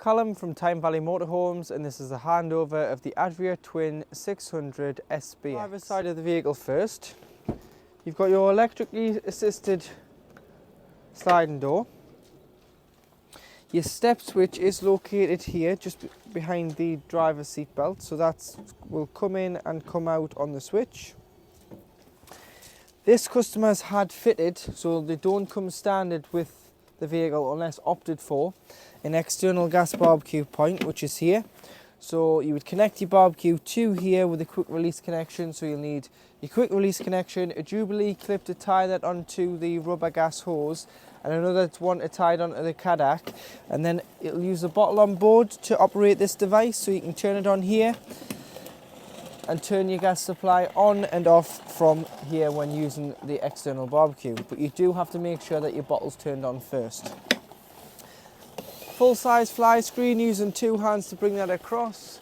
Callum from Tyne Valley Motorhomes, and this is a handover of the Adria Twin 600 SBX. Driver's side of the vehicle first. You've got your electrically assisted sliding door. Your step switch is located here, just behind the driver's seat belt, so that will come in and come out on the switch. This customer's had fitted, so they don't come standard with the vehicle unless opted for, an external gas barbecue point, which is here. So you would connect your barbecue to here with a quick release connection. So you'll need your quick release connection, a Jubilee clip to tie that onto the rubber gas hose, and another one to tie it onto the Cadac. And then it'll use a bottle on board to operate this device, so you can turn it on here and turn your gas supply on and off from here when using the external barbecue. But you do have to make sure that your bottle's turned on first. Full size fly screen, using two hands to bring that across.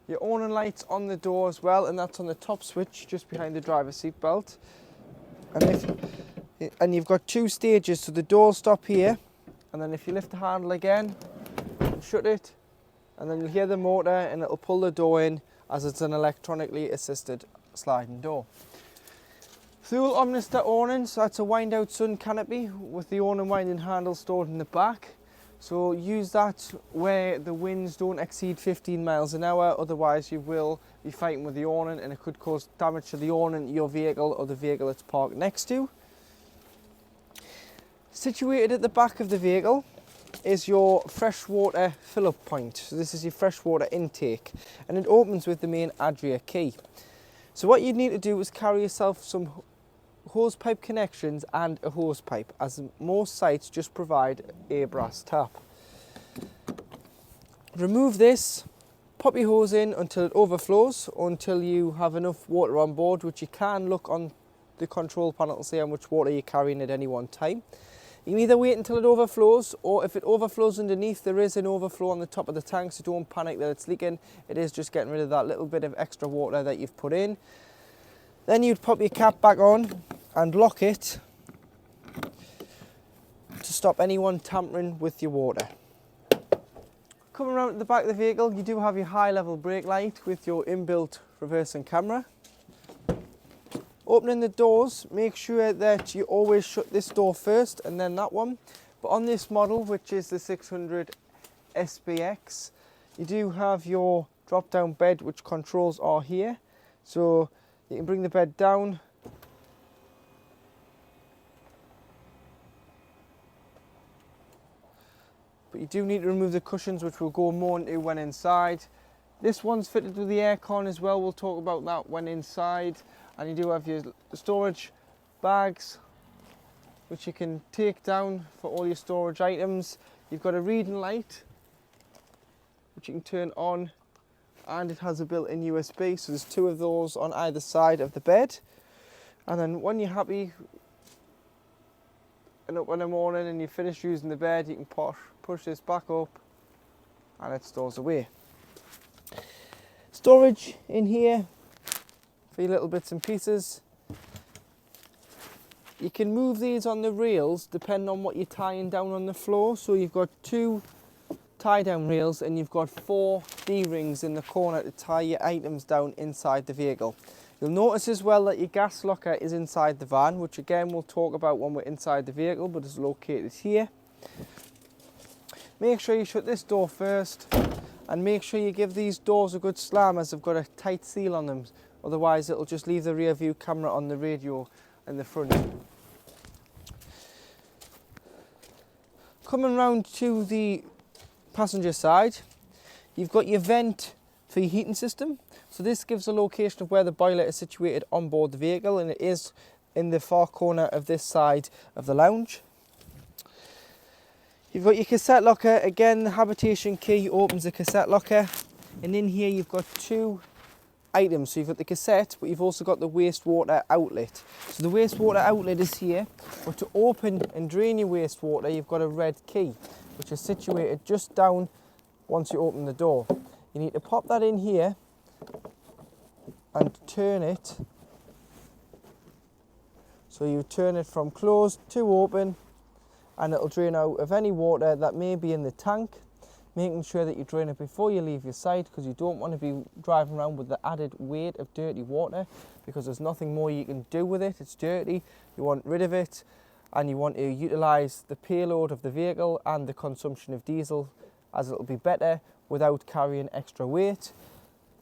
Your awning lights on the door as well, and that's on the top switch just behind the driver's seat belt. And you've got two stages, so the doors stop here, and then if you lift the handle again, shut it, and then you'll hear the motor and it'll pull the door in, as it's an electronically assisted sliding door. Fuel Omnister awning, so that's a wind out sun canopy with the awning winding handle stored in the back. So use that where the winds don't exceed 15 miles an hour, otherwise you will be fighting with the awning and it could cause damage to the awning, your vehicle, or the vehicle it's parked next to. Situated at the back of the vehicle is your freshwater fill-up point. So this is your freshwater intake, and it opens with the main Adria key. So what you need to do is carry yourself some hose pipe connections and a hose pipe, as most sites just provide a brass tap. Remove this, pop your hose in until it overflows, or until you have enough water on board, which you can look on the control panel to see how much water you're carrying at any one time. You can either wait until it overflows, or if it overflows underneath, there is an overflow on the top of the tank, so don't panic that it's leaking. It is just getting rid of that little bit of extra water that you've put in. Then you'd pop your cap back on and lock it to stop anyone tampering with your water. Coming around to the back of the vehicle, you do have your high level brake light with your inbuilt reversing camera. Opening the doors, make sure that you always shut this door first and then that one. But on this model, which is the 600 SBX, you do have your drop down bed, which controls are here. So you can bring the bed down, but you do need to remove the cushions, which we'll go more into when inside. This one's fitted with the aircon as well, we'll talk about that when inside. And you do have your storage bags, which you can take down for all your storage items. You've got a reading light, which you can turn on, and it has a built-in USB, so there's two of those on either side of the bed. And then when you're happy and up in the morning and you finish using the bed, you can push this back up and it stores away. Storage in here for your little bits and pieces. You can move these on the rails depending on what you're tying down on the floor. So you've got two tie down rails and you've got 4 D-rings in the corner to tie your items down inside the vehicle. You'll notice as well that your gas locker is inside the van, which again we'll talk about when we're inside the vehicle, but it's located here. Make sure you shut this door first, and make sure you give these doors a good slam, as they've got a tight seal on them. Otherwise it'll just leave the rear view camera on the radio in the front. Coming round to the passenger side, you've got your vent for your heating system. So this gives a location of where the boiler is situated on board the vehicle, and it is in the far corner of this side of the lounge. You've got your cassette locker. Again, the habitation key opens the cassette locker, and in here you've got 2 items. So you've got the cassette, but you've also got the wastewater outlet. So the wastewater outlet is here, but to open and drain your wastewater, you've got a red key, which is situated just down once you open the door. You need to pop that in here and turn it So you turn it from closed to open, and it'll drain out of any water that may be in the tank, making sure that you drain it before you leave your site, because you don't want to be driving around with the added weight of dirty water, because there's nothing more you can do with it. It's dirty, you want rid of it, and you want to utilise the payload of the vehicle and the consumption of diesel, as it'll be better without carrying extra weight.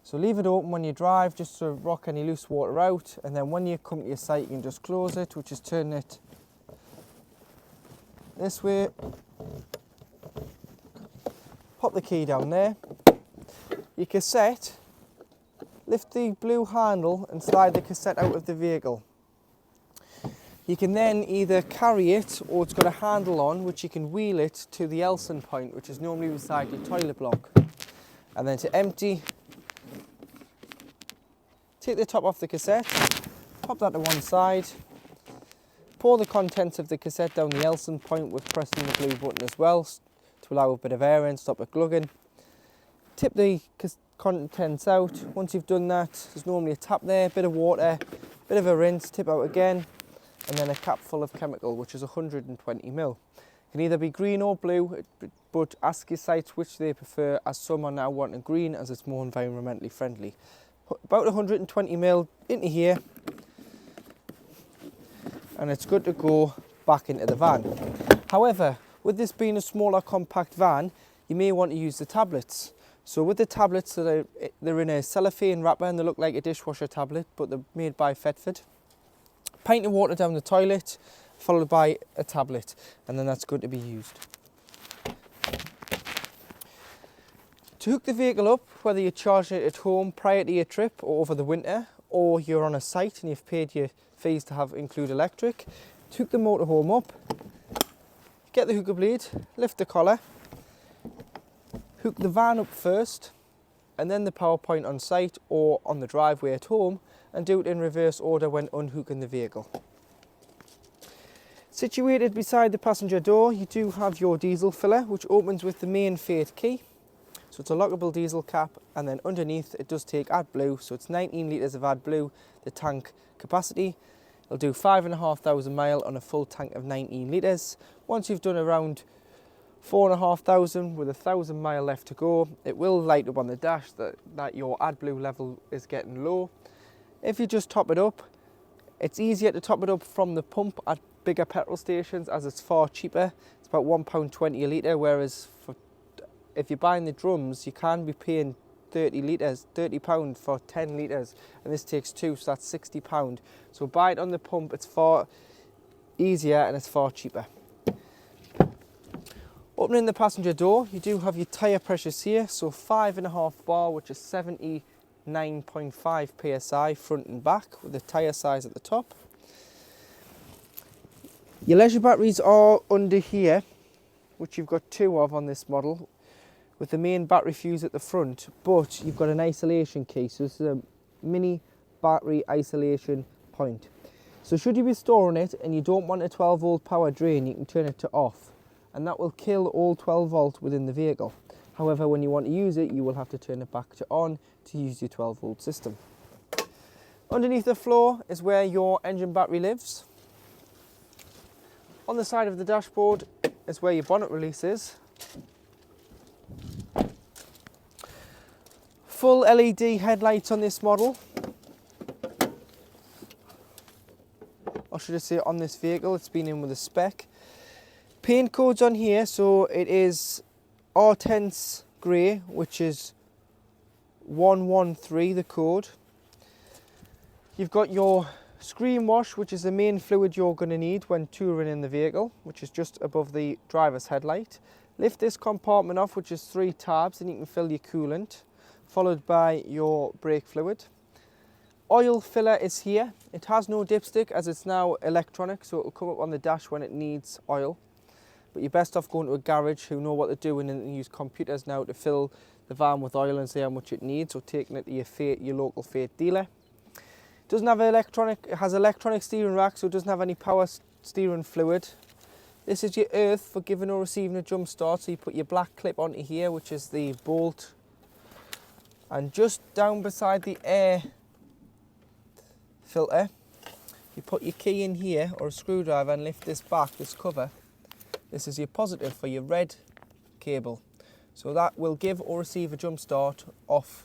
So leave it open when you drive, just to rock any loose water out, and then when you come to your site you can just close it, which is turn it this way, pop the key down there. Your cassette, lift the blue handle and slide the cassette out of the vehicle. You can then either carry it, or it's got a handle on which you can wheel it to the Elson point, which is normally beside your toilet block. And then to empty, take the top off the cassette, pop that to one side, pour the contents of the cassette down the Elson point with pressing the blue button as well to allow a bit of air in, stop it glugging. Tip the contents out. Once you've done that, there's normally a tap there, a bit of water, bit of a rinse, tip out again, and then a cap full of chemical, which is 120 ml. It can either be green or blue, but ask your sites which they prefer, as some are now wanting green as it's more environmentally friendly. Put about 120 ml into here, and it's good to go back into the van. However, with this being a smaller compact van, you may want to use the tablets. So with the tablets, they're in a cellophane wrapper and they look like a dishwasher tablet, but they're made by Fetford. Pint of water down the toilet, followed by a tablet, and then that's good to be used. To hook the vehicle up, whether you're charging it at home prior to your trip or over the winter, or you're on a site and you've paid your fees to include electric, to hook the motorhome up, get the hooker blade, lift the collar, hook the van up first, and then the power point on site or on the driveway at home, and do it in reverse order when unhooking the vehicle. Situated beside the passenger door, you do have your diesel filler, which opens with the main fade key. So it's a lockable diesel cap, and then underneath it does take AdBlue, so it's 19 litres of AdBlue, the tank capacity. It'll do 5,500 miles on a full tank of 19 litres. Once you've done around 4,500 with 1,000 miles left to go, it will light up on the dash that your AdBlue level is getting low. If you just top it up, it's easier to top it up from the pump at bigger petrol stations, as it's far cheaper. It's about £1.20 a litre, whereas if you're buying the drums, you can be paying £30 for 10 litres, and this takes 2, so that's £60. So buy it on the pump, it's far easier and it's far cheaper. Opening the passenger door, you do have your tyre pressures here, so 5.5 bar, which is 79.5 psi front and back, with the tyre size at the top. Your leisure batteries are under here, which you've got 2 of on this model, with the main battery fuse at the front, but you've got an isolation key, so this is a mini battery isolation point. So should you be storing it and you don't want a 12 volt power drain, you can turn it to off, and that will kill all 12 volt within the vehicle. However, when you want to use it, you will have to turn it back to on to use your 12 volt system. Underneath the floor is where your engine battery lives. On the side of the dashboard is where your bonnet release is. Full LED headlights on this model, or should I say on this vehicle, it's been in with a spec. Paint codes on here, so it is R10 grey, which is 113 the code. You've got your screen wash, which is the main fluid you're going to need when touring in the vehicle, which is just above the driver's headlight. Lift this compartment off, which is 3 tabs, and you can fill your coolant, followed by your brake fluid. Oil filler is here. It has no dipstick as it's now electronic, so it will come up on the dash when it needs oil. But you're best off going to a garage who know what they're doing and use computers now to fill the van with oil and say how much it needs, or taking it to your local Fate dealer. It doesn't have it has electronic steering rack, so it doesn't have any power steering fluid. This is your earth for giving or receiving a jump start, so you put your black clip onto here, which is the bolt. And just down beside the air filter, You put your key in here or a screwdriver and lift this back, this cover. This is your positive for your red cable. So that will give or receive a jump start off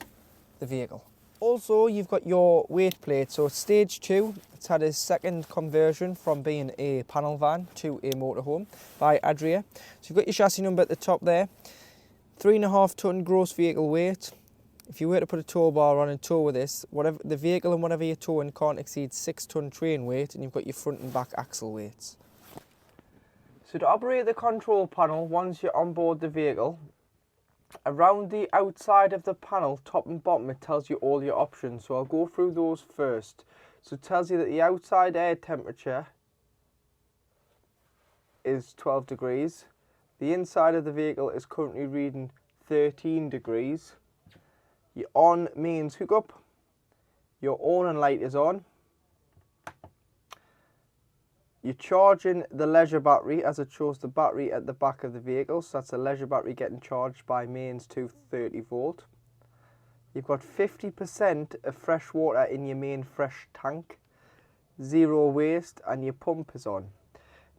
the vehicle. Also, you've got your weight plate. So it's stage 2. It's had a second conversion from being a panel van to a motorhome by Adria. So you've got your chassis number at the top there. 3.5 ton gross vehicle weight. If you were to put a tow bar on and tow with this, whatever the vehicle and whatever you're towing can't exceed 6 ton train weight, and you've got your front and back axle weights. So to operate the control panel once you're on board the vehicle, around the outside of the panel, top and bottom, it tells you all your options. So I'll go through those first. So it tells you that the outside air temperature is 12 degrees. The inside of the vehicle is currently reading 13 degrees. Your on means hookup. Your awning light is on. You're charging the leisure battery as it shows the battery at the back of the vehicle. So that's a leisure battery getting charged by mains to 30 volt. You've got 50% of fresh water in your main fresh tank. 0 waste, and your pump is on.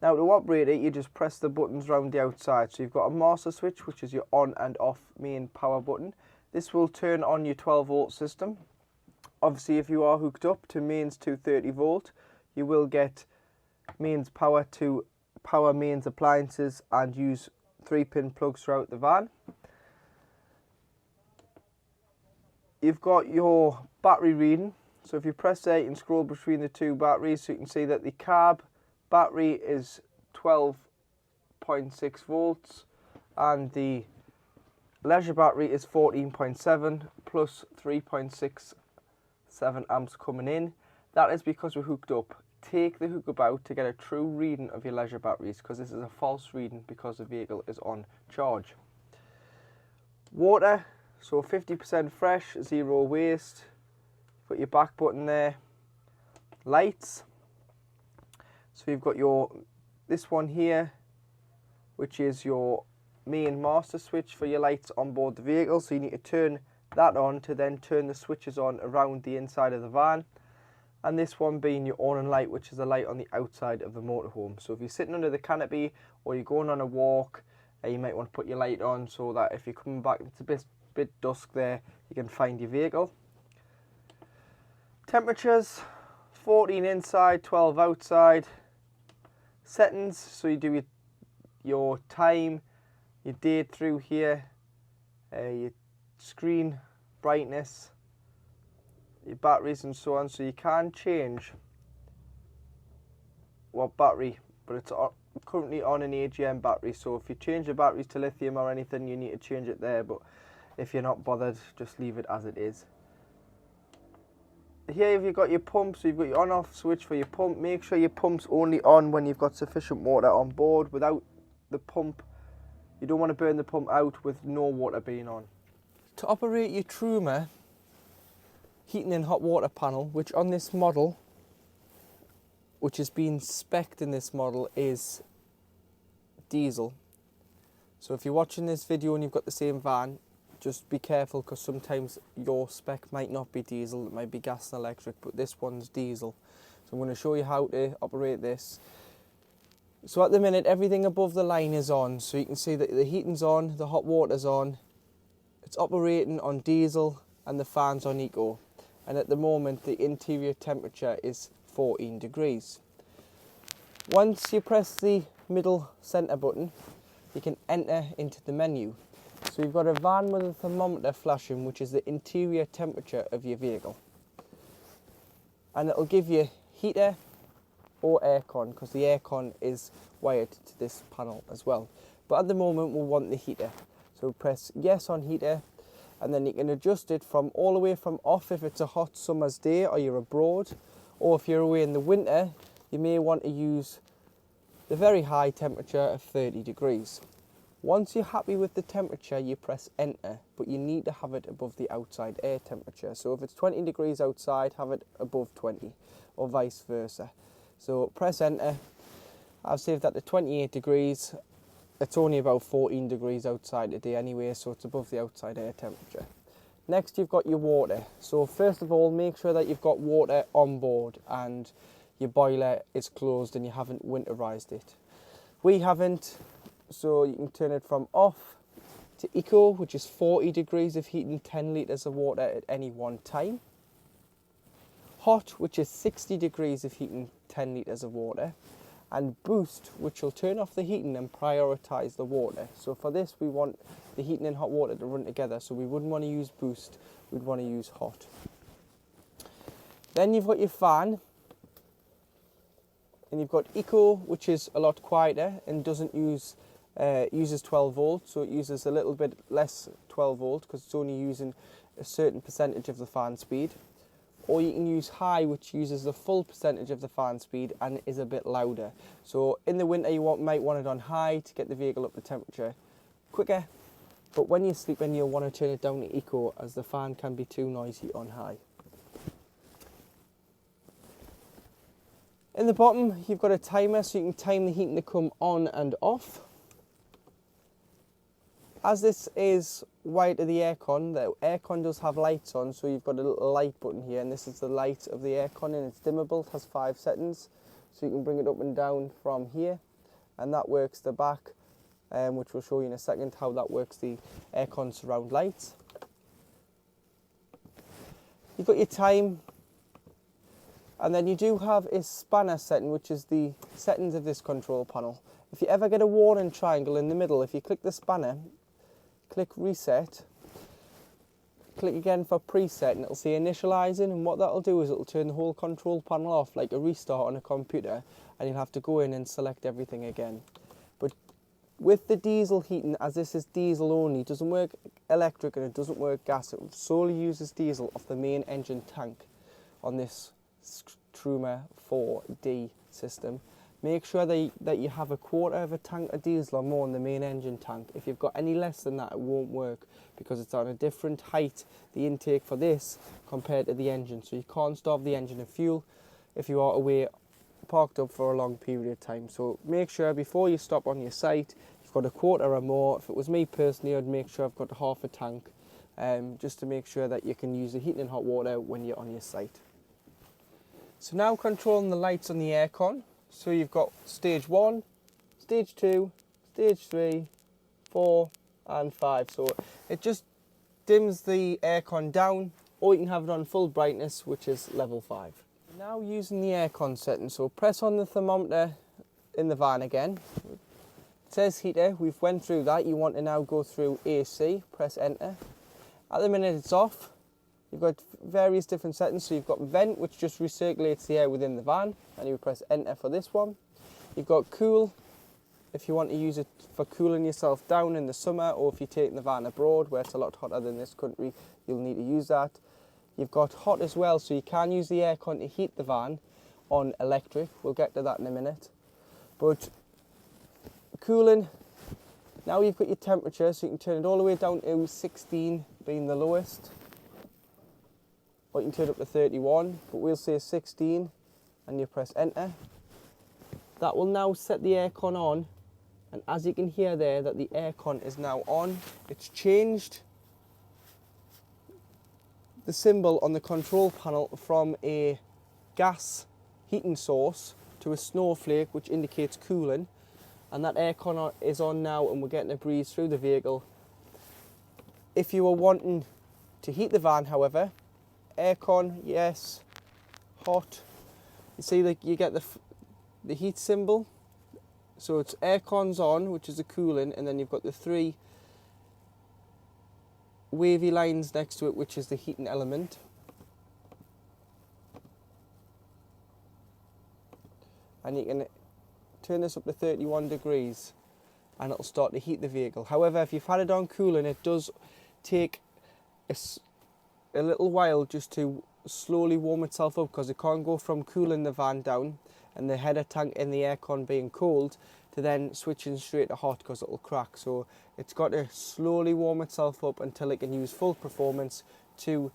Now to operate it, you just press the buttons around the outside. So you've got a master switch, which is your on and off main power button. This will turn on your 12 volt system. Obviously, if you are hooked up to mains to 30 volt, you will get mains power to power mains appliances and use 3-pin plugs throughout the van. You've got your battery reading. So if you press there, you can scroll between the two batteries, so you can see that the carb battery is 12.6 volts and the leisure battery is 14.7 plus 3.67 amps coming in. That is because we're hooked up. Take the hookup out to get a true reading of your leisure batteries, because this is a false reading because the vehicle is on charge. Water, so 50% fresh, 0 waste. Put your back button there. Lights, so you've got this one here, which is your main master switch for your lights on board the vehicle. So you need to turn that on to then turn the switches on around the inside of the van. And this one being your awning light, which is a light on the outside of the motorhome. So if you're sitting under the canopy or you're going on a walk, you might want to put your light on so that if you're coming back, it's a bit dusk there, you can find your vehicle. Temperatures, 14 inside, 12 outside. Settings, so you do your time, your date through here, your screen brightness, your batteries and so on. So you can change what battery, but it's currently on an AGM battery. So if you change the batteries to lithium or anything, you need to change it there, but if you're not bothered, just leave it as it is. Here you've got your pump, so you've got your on-off switch for your pump. Make sure your pump's only on when you've got sufficient water on board. Without the pump, you don't want to burn the pump out with no water being on. To operate your Truma heating and hot water panel, which on this model, which is being spec'd in this model, is diesel. So if you're watching this video and you've got the same van, just be careful, because sometimes your spec might not be diesel, it might be gas and electric, but this one's diesel. So I'm going to show you how to operate this. So at the minute, everything above the line is on, so you can see that the heating's on, the hot water's on, it's operating on diesel, and the fan's on eco. And at the moment, the interior temperature is 14 degrees. Once you press the middle centre button, you can enter into the menu. So you've got a van with a thermometer flashing, which is the interior temperature of your vehicle. And it'll give you heater or aircon, because the aircon is wired to this panel as well. But at the moment, we'll want the heater. So press yes on heater, and then you can adjust it from all the way from off if it's a hot summer's day or you're abroad. Or if you're away in the winter, you may want to use the very high temperature of 30 degrees. Once you're happy with the temperature, you press enter, but you need to have it above the outside air temperature. So if it's 20 degrees outside, have it above 20, or vice versa. So press enter. I've saved that to 28 degrees. It's only about 14 degrees outside today anyway, so it's above the outside air temperature. Next, you've got your water. So first of all, make sure that you've got water on board, and your boiler is closed and you haven't winterized it. We haven't, so you can turn it from off to eco, which is 40 degrees of heating, 10 litres of water at any one time. Hot, which is 60 degrees of heating, 10 litres of water. And boost, which will turn off the heating and prioritise the water. So for this, we want the heating and hot water to run together, so we wouldn't want to use boost, we'd want to use hot. Then you've got your fan, and you've got eco, which is a lot quieter and doesn't use uses 12 volts, so it uses a little bit less 12 volts because it's only using a certain percentage of the fan speed. Or you can use high, which uses the full percentage of the fan speed and is a bit louder. So in the winter you might want it on high to get the vehicle up to temperature quicker, but when you're sleeping you'll want to turn it down to eco as the fan can be too noisy on high. In the bottom you've got a timer, so you can time the heating to come on and off. As this is wired to the aircon does have lights on, so you've got a little light button here, and this is the light of the aircon, and it's dimmable. It has 5 settings, so you can bring it up and down from here, and that works the back, which we'll show you in a second how that works the aircon surround lights. You've got your time, and then you do have a spanner setting, which is the settings of this control panel. If you ever get a warning triangle in the middle, if you click the spanner, click reset, click again for preset, and it'll say initializing, and what that'll do is it'll turn the whole control panel off like a restart on a computer, and you'll have to go in and select everything again. But with the diesel heating, as this is diesel only, it doesn't work electric and it doesn't work gas, it solely uses diesel off the main engine tank on this Truma 4D system. Make sure that you have a quarter of a tank of diesel or more in the main engine tank. If you've got any less than that, it won't work because it's on a different height, the intake for this, compared to the engine. So you can't starve the engine of fuel if you are away parked up for a long period of time. So make sure before you stop on your site, you've got a quarter or more. If it was me personally, I'd make sure I've got half a tank, just to make sure that you can use the heating and hot water when you're on your site. So now controlling the lights on the aircon. So you've got stage 1, stage 2, stage 3, 4 and 5. So it just dims the aircon down, or you can have it on full brightness, which is level 5. Now using the aircon setting, so press on the thermometer in the van again. It says heater, we've went through that. You want to now go through AC, press enter. At the minute it's off. You've got various different settings, so you've got vent, which just recirculates the air within the van, and you press enter for this one. You've got cool, if you want to use it for cooling yourself down in the summer, or if you're taking the van abroad where it's a lot hotter than this country, you'll need to use that. You've got hot as well, so you can use the aircon to heat the van on electric. We'll get to that in a minute. But cooling, now you've got your temperature, so you can turn it all the way down to 16 being the lowest. Or you can turn it up to 31, but we'll say 16, and you press enter. That will now set the aircon on, and as you can hear there that the aircon is now on. It's changed the symbol on the control panel from a gas heating source to a snowflake, which indicates cooling, and that aircon is on now, and we're getting a breeze through the vehicle. If you were wanting to heat the van, however, aircon, yes, hot, you see that you get the heat symbol, so it's aircon's on, which is the cooling, and then you've got the 3 wavy lines next to it, which is the heating element. And you can turn this up to 31 degrees and it'll start to heat the vehicle. However, if you've had it on cooling, it does take a little while just to slowly warm itself up, because it can't go from cooling the van down and the header tank in the aircon being cold to then switching straight to hot, because it'll crack. So it's got to slowly warm itself up until it can use full performance to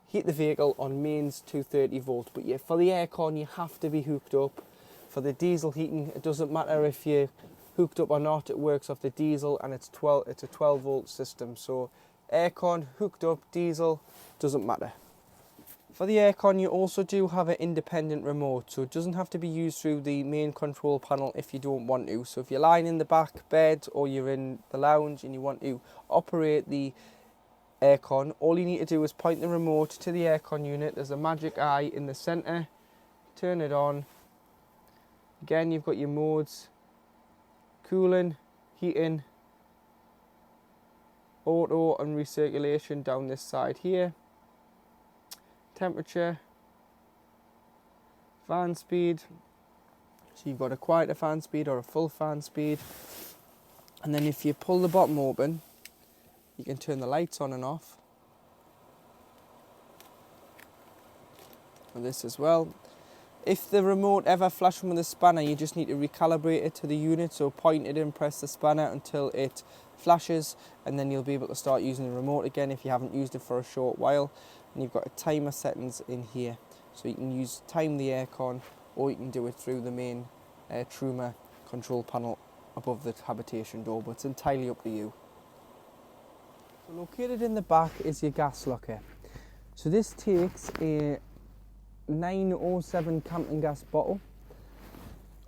heat the vehicle on mains 230 volt. But yeah, for the aircon you have to be hooked up. For the diesel heating, it doesn't matter if you're hooked up or not, it works off the diesel, and it's a 12 volt system. So aircon, hooked up, diesel, doesn't matter. For the aircon, you also do have an independent remote, so it doesn't have to be used through the main control panel if you don't want to. So if you're lying in the back bed or you're in the lounge and you want to operate the aircon, all you need to do is point the remote to the aircon unit. There's a magic eye in the centre, turn it on. Again, you've got your modes: cooling, heating, auto and recirculation down this side here, temperature, fan speed, so you've got a quieter fan speed or a full fan speed. And then if you pull the bottom open, you can turn the lights on and off, and this as well. If the remote ever flashes with a spanner, you just need to recalibrate it to the unit, so point it and press the spanner until it flashes, and then you'll be able to start using the remote again if you haven't used it for a short while. And you've got a timer settings in here, so you can time the aircon, or you can do it through the main Truma control panel above the habitation door, but it's entirely up to you. So located in the back is your gas locker. So this takes a 907 camping gas bottle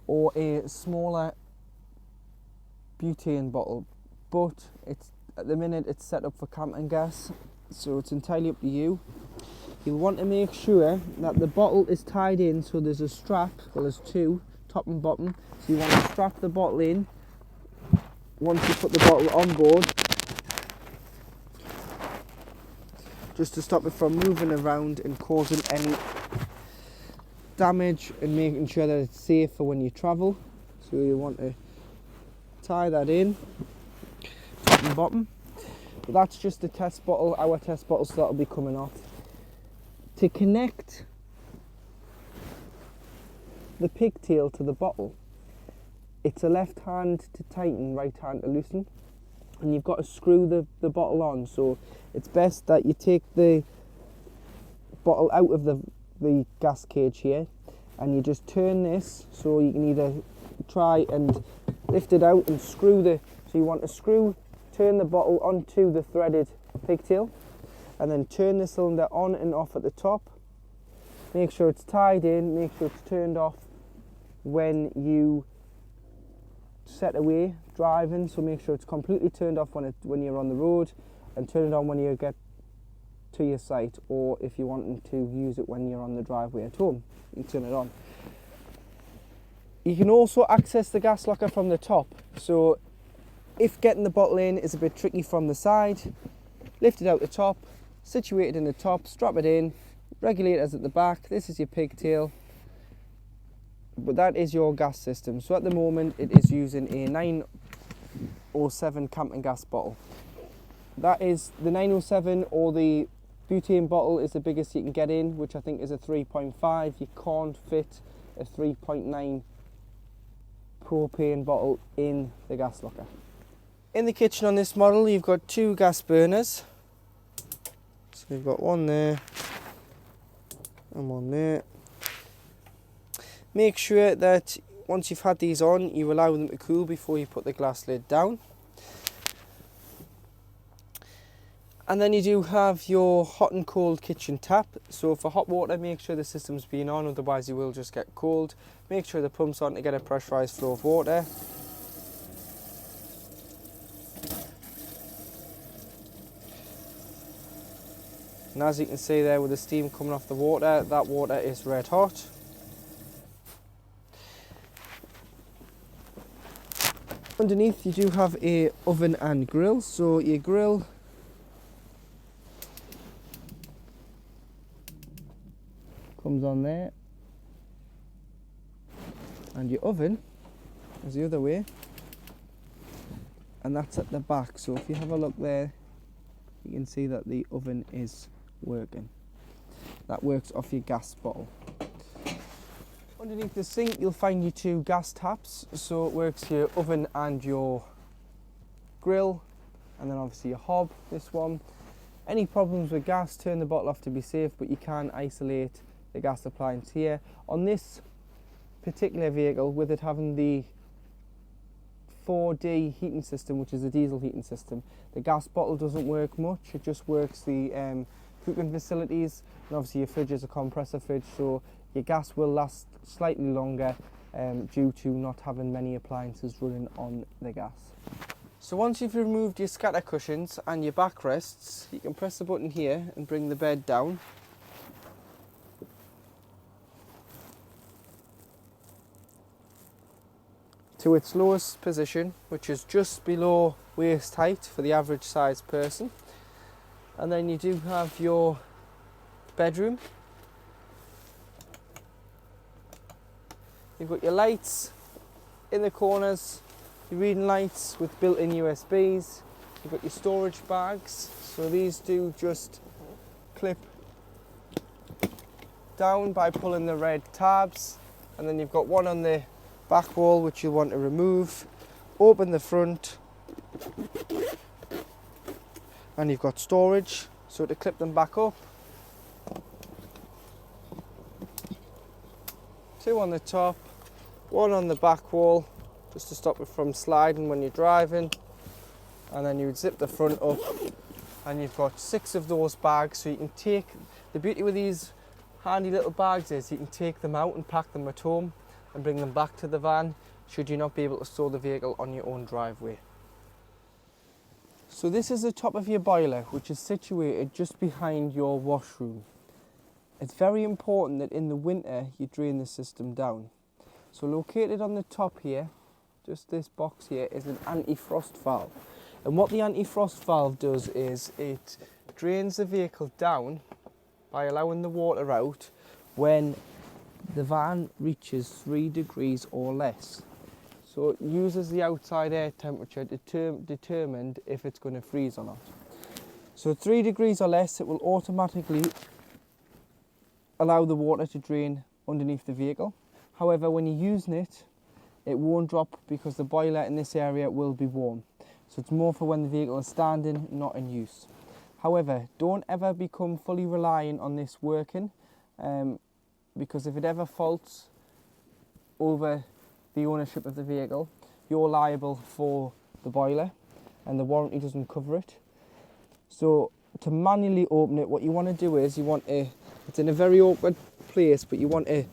or a smaller butane bottle, but at the minute it's set up for camping gas, so it's entirely up to you. You'll want to make sure that the bottle is tied in, so there's a strap, well there's two, top and bottom, so you want to strap the bottle in once you put the bottle on board, just to stop it from moving around and causing any damage, and making sure that it's safe for when you travel. So you want to tie that in, top and bottom. But that's just the test bottle, our test bottle, so that'll be coming off. To connect the pigtail to the bottle, it's a left hand to tighten, right hand to loosen, and you've got to screw the bottle on. So it's best that you take the bottle out of the gas cage here, and you just turn this, so you can either try and lift it out and screw so you want to turn the bottle onto the threaded pigtail, and then turn the cylinder on and off at the top. Make sure it's tied in, make sure it's turned off when you set away driving, so make sure it's completely turned off when you're on the road, and turn it on when you get to your site, or if you want to use it when you're on the driveway at home, you can turn it on. You can also access the gas locker from the top, so if getting the bottle in is a bit tricky from the side, lift it out the top, situate it in the top, strap it in, regulators at the back, this is your pigtail, but that is your gas system. So at the moment it is using a 907 camping gas bottle. That is the 907, or the butane bottle is the biggest you can get in, which I think is a 3.5. You can't fit a 3.9 propane bottle in the gas locker. In the kitchen on this model, you've got two gas burners. So you've got one there and one there. Make sure that once you've had these on, you allow them to cool before you put the glass lid down. And then you do have your hot and cold kitchen tap. So for hot water, make sure the system's been on, otherwise you will just get cold. Make sure the pump's on to get a pressurised flow of water. And as you can see there with the steam coming off the water, that water is red hot. Underneath you do have a oven and grill. So your grill comes on there, and your oven is the other way, and that's at the back. So if you have a look there, you can see that the oven is working. That works off your gas bottle. Underneath the sink you'll find your two gas taps, so it works your oven and your grill, and then obviously your hob, this one. Any problems with gas, turn the bottle off to be safe, but you can isolate the gas appliance here. On this particular vehicle, with it having the 4D heating system, which is a diesel heating system, the gas bottle doesn't work much. It just works the cooking facilities, and obviously your fridge is a compressor fridge, so your gas will last slightly longer due to not having many appliances running on the gas. So once you've removed your scatter cushions and your backrests, you can press the button here and bring the bed down. To its lowest position, which is just below waist height for the average sized person. And then you do have your bedroom. You've got your lights in the corners, your reading lights with built-in USBs. You've got your storage bags, so these do just clip down by pulling the red tabs, and then you've got one on the back wall which you want to remove. Open the front and you've got storage, so to clip them back up. Two on the top, one on the back wall just to stop it from sliding when you're driving, and then you would zip the front up and you've got 6 of those bags, so you can take, the beauty with these handy little bags is you can take them out and pack them at home and bring them back to the van should you not be able to store the vehicle on your own driveway. So this is the top of your boiler, which is situated just behind your washroom. It's very important that in the winter you drain the system down. So located on the top here, just this box here, is an anti-frost valve. And what the anti-frost valve does is it drains the vehicle down by allowing the water out when the van reaches 3 degrees or less. So it uses the outside air temperature determined if it's going to freeze or not. So at 3 degrees or less, it will automatically allow the water to drain underneath the vehicle. However, when you're using it, it won't drop because the boiler in this area will be warm. So it's more for when the vehicle is standing, not in use. However, don't ever become fully reliant on this working, because if it ever faults over the ownership of the vehicle, you're liable for the boiler and the warranty doesn't cover it. So to manually open it, what you want to do is it's in a very awkward place, but you want to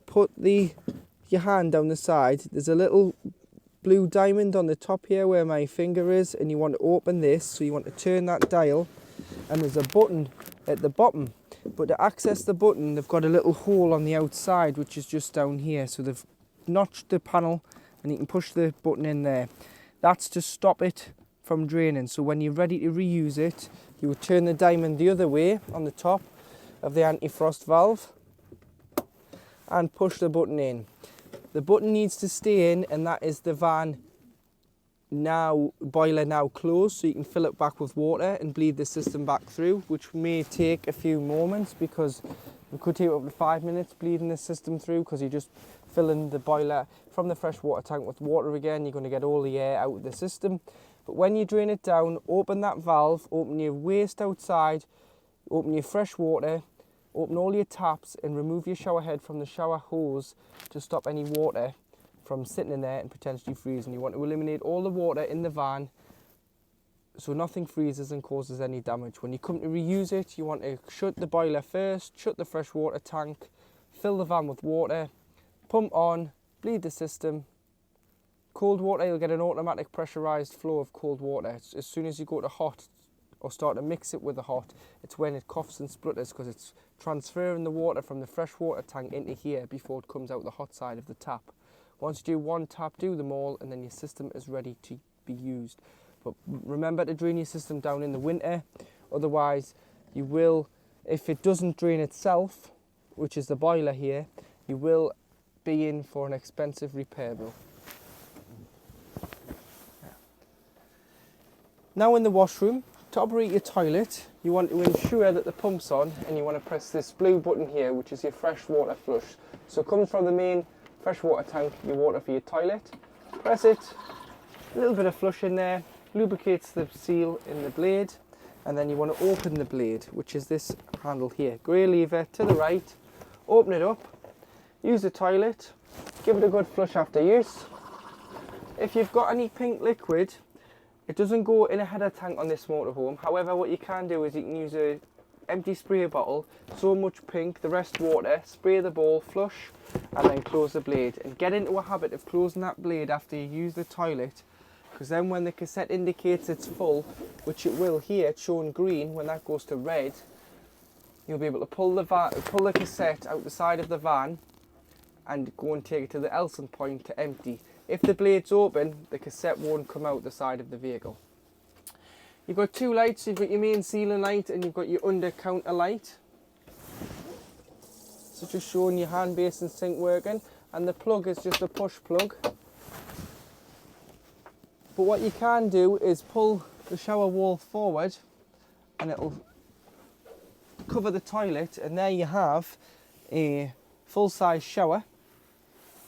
put your hand down the side. There's a little blue diamond on the top here where my finger is, and you want to open this, so you want to turn that dial, and there's a button at the bottom. But to access the button, they've got a little hole on the outside, which is just down here. So they've notched the panel and you can push the button in there. That's to stop it from draining. So when you're ready to reuse it, you would turn the diamond the other way on the top of the anti-frost valve and push the button in. The button needs to stay in, and that is the van boiler now closed, so you can fill it back with water and bleed the system back through, which may take a few moments because it could take up to 5 minutes bleeding the system through, because you're just filling the boiler from the fresh water tank with water again. You're going to get all the air out of the system. But when you drain it down, open that valve, open your waste outside, open your fresh water, open all your taps and remove your shower head from the shower hose to stop any water from sitting in there and potentially freezing. You want to eliminate all the water in the van so nothing freezes and causes any damage. When you come to reuse it, you want to shut the boiler first, shut the fresh water tank, fill the van with water, pump on, bleed the system. Cold water, you'll get an automatic pressurized flow of cold water. As soon as you go to hot or start to mix it with the hot, it's when it coughs and splutters, because it's transferring the water from the fresh water tank into here before it comes out the hot side of the tap. Once you do one tap, do them all, and then your system is ready to be used. But remember to drain your system down in the winter, otherwise you will, if it doesn't drain itself, which is the boiler here, you will be in for an expensive repair bill. Now in the washroom, to operate your toilet, you want to ensure that the pump's on, and you want to press this blue button here, which is your fresh water flush. So it comes from the main fresh water tank, your water for your toilet. Press it, a little bit of flush in there, lubricates the seal in the blade, and then you want to open the blade, which is this handle here. Grey lever to the right, open it up, use the toilet, give it a good flush after use. If you've got any pink liquid, it doesn't go in a header tank on this motorhome. However, what you can do is you can use a empty spray bottle, so much pink, the rest water, spray the ball, flush, and then close the blade. And get into a habit of closing that blade after you use the toilet, because then when the cassette indicates it's full, which it will here, it's showing green, when that goes to red, you'll be able to pull the cassette out the side of the van and go and take it to the Elson point to empty. If the blade's open, the cassette won't come out the side of the vehicle. You've got two lights, you've got your main ceiling light and you've got your under counter light. So just showing your hand basin sink working, and the plug is just a push plug. But what you can do is pull the shower wall forward and it'll cover the toilet, and there you have a full-size shower.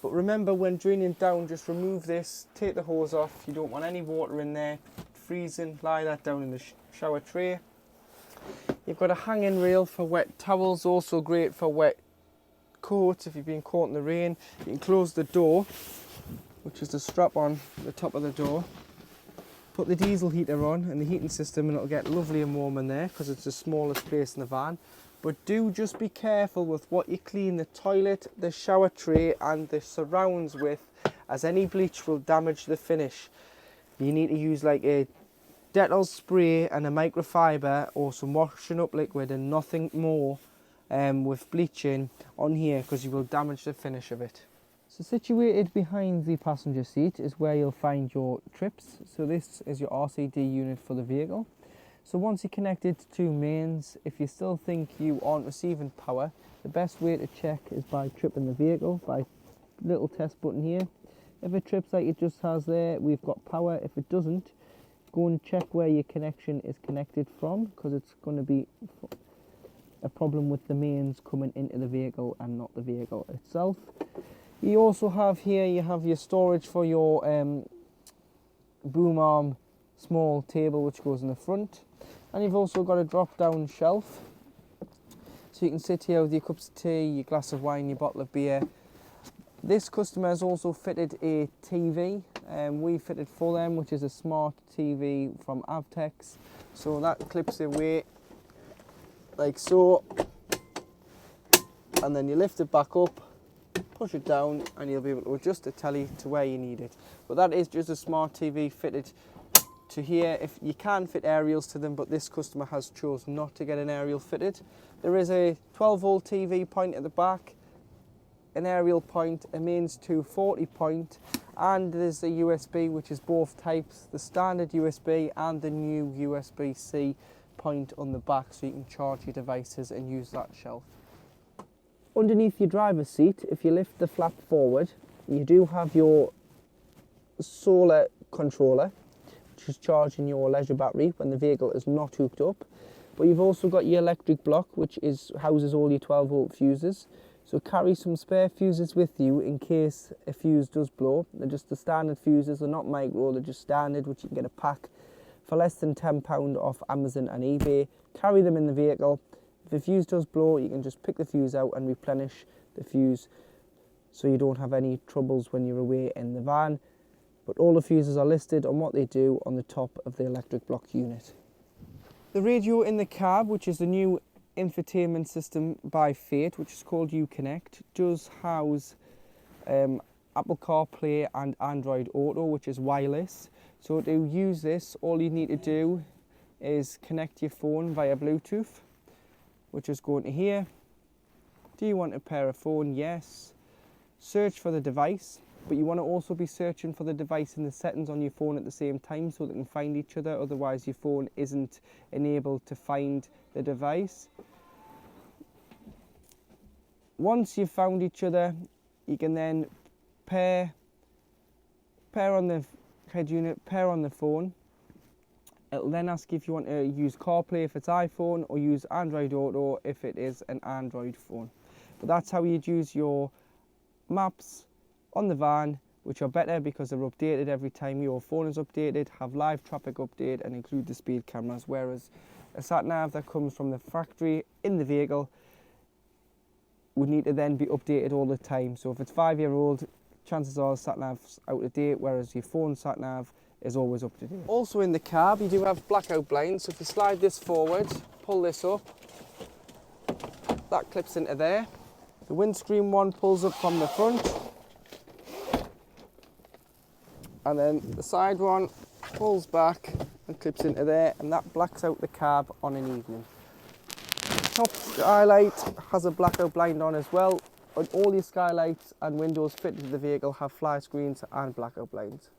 But remember, when draining down, just remove this, take the hose off. You don't want any water in there freezing, lie that down in the shower tray. You've got a hanging rail for wet towels, also great for wet coats if you've been caught in the rain. You can close the door, which is the strap on the top of the door. Put the diesel heater on and the heating system, and it'll get lovely and warm in there because it's the smallest place in the van. But do just be careful with what you clean the toilet, the shower tray and the surrounds with, as any bleach will damage the finish. You need to use like a Dettol spray and a microfiber or some washing up liquid and nothing more with bleaching on here, because you will damage the finish of it. So situated behind the passenger seat is where you'll find your trips. So this is your RCD unit for the vehicle. So once you connect it to mains, if you still think you aren't receiving power, the best way to check is by tripping the vehicle by little test button here. If it trips like it just has there, we've got power. If it doesn't, go and check where your connection is connected from, because it's going to be a problem with the mains coming into the vehicle and not the vehicle itself. You also have here, you have your storage for your boom arm small table, which goes in the front. And you've also got a drop down shelf, so you can sit here with your cups of tea, your glass of wine, your bottle of beer. This customer has also fitted a TV, and we fitted for them, which is a smart TV from Avtex. So that clips away like so, and then you lift it back up, push it down, and you'll be able to adjust the telly to where you need it. But that is just a smart TV fitted to here. If you can fit aerials to them, but this customer has chosen not to get an aerial fitted. There is a 12-volt TV point at the back, an aerial point, a mains 240 point, and there's a USB, which is both types, the standard USB and the new USB-C point on the back, so you can charge your devices and use that shelf. Underneath your driver's seat, if you lift the flap forward, you do have your solar controller, which is charging your leisure battery when the vehicle is not hooked up. But you've also got your electric block, which houses all your 12-volt fuses. So carry some spare fuses with you in case a fuse does blow. They're just the standard fuses, they're not micro, they're just standard, which you can get a pack for less than £10 off Amazon and eBay. Carry them in the vehicle. If a fuse does blow, you can just pick the fuse out and replenish the fuse, so you don't have any troubles when you're away in the van. But all the fuses are listed on what they do on the top of the electric block unit. The radio in the cab, which is the new infotainment system by Fate, which is called Uconnect, does house Apple CarPlay and Android Auto, which is wireless. So to use this, all you need to do is connect your phone via Bluetooth, which is going to here. Do you want to pair a phone? Yes. Search for the device, but you want to also be searching for the device in the settings on your phone at the same time so they can find each other, otherwise your phone isn't enabled to find the device. Once you've found each other, you can then pair on the head unit, pair on the phone. It'll then ask if you want to use CarPlay if it's iPhone, or use Android Auto if it is an Android phone. But that's how you'd use your maps on the van, which are better because they're updated every time your phone is updated, have live traffic update and include the speed cameras, whereas a sat-nav that comes from the factory in the vehicle would need to then be updated all the time. So if it's 5-year-old, chances are sat-nav's out of date, whereas your phone sat-nav is always up to date. Also in the cab, you do have blackout blinds, so if you slide this forward, pull this up, that clips into there. The windscreen one pulls up from the front, and then the side one pulls back and clips into there, and that blacks out the cab on an evening. Top skylight has a blackout blind on as well, and all your skylights and windows fitted to the vehicle have fly screens and blackout blinds.